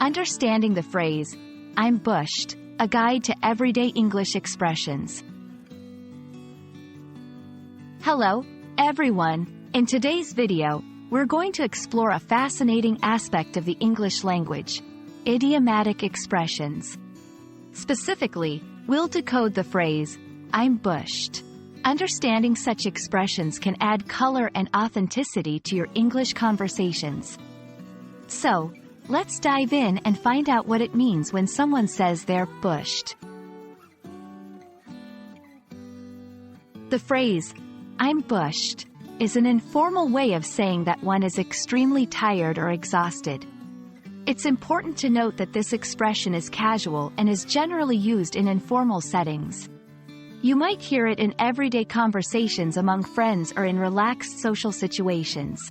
Understanding the phrase, "I'm bushed," a guide to everyday English expressions. Hello, everyone. In today's video, we're going to explore a fascinating aspect of the English language, idiomatic expressions. Specifically, we'll decode the phrase, "I'm bushed." Understanding such expressions can add color and authenticity to your English conversations. So, let's dive in and find out what it means when someone says they're bushed. The phrase, "I'm bushed," is an informal way of saying that one is extremely tired or exhausted. It's important to note that this expression is casual and is generally used in informal settings. You might hear it in everyday conversations among friends or in relaxed social situations.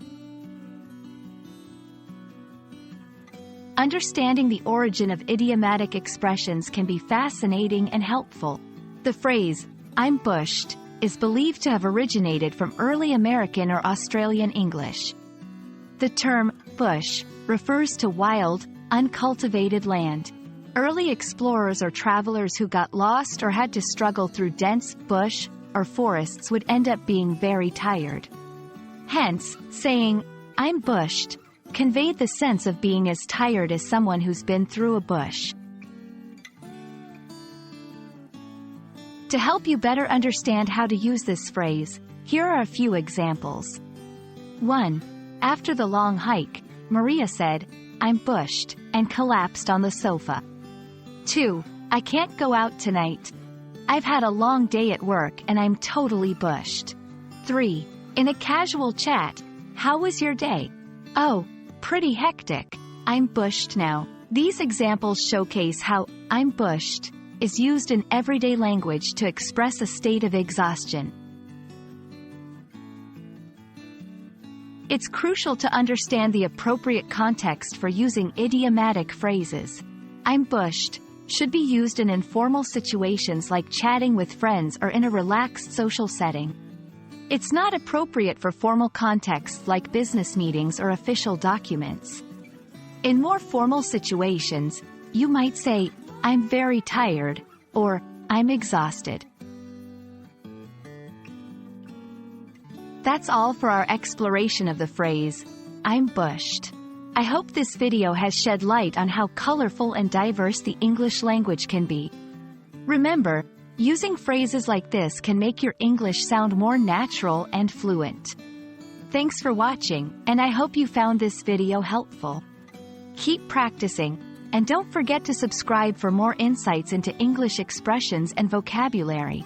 Understanding the origin of idiomatic expressions can be fascinating and helpful. The phrase, "I'm bushed," is believed to have originated from early American or Australian English. The term, bush, refers to wild, uncultivated land. Early explorers or travelers who got lost or had to struggle through dense bush or forests would end up being very tired. Hence, saying, "I'm bushed," conveyed the sense of being as tired as someone who's been through a bush. To help you better understand how to use this phrase, here are a few examples. 1. After the long hike, Maria said, "I'm bushed," and collapsed on the sofa. 2. I can't go out tonight. I've had a long day at work and I'm totally bushed. 3. In a casual chat, "How was your day?" "Oh, pretty hectic. I'm bushed now." These examples showcase how "I'm bushed" is used in everyday language to express a state of exhaustion. It's crucial to understand the appropriate context for using idiomatic phrases. "I'm bushed" should be used in informal situations like chatting with friends or in a relaxed social setting. It's not appropriate for formal contexts like business meetings or official documents. In more formal situations, you might say, "I'm very tired," or "I'm exhausted." That's all for our exploration of the phrase, "I'm bushed." I hope this video has shed light on how colorful and diverse the English language can be. Remember, using phrases like this can make your English sound more natural and fluent. Thanks for watching, and I hope you found this video helpful. Keep practicing, and don't forget to subscribe for more insights into English expressions and vocabulary.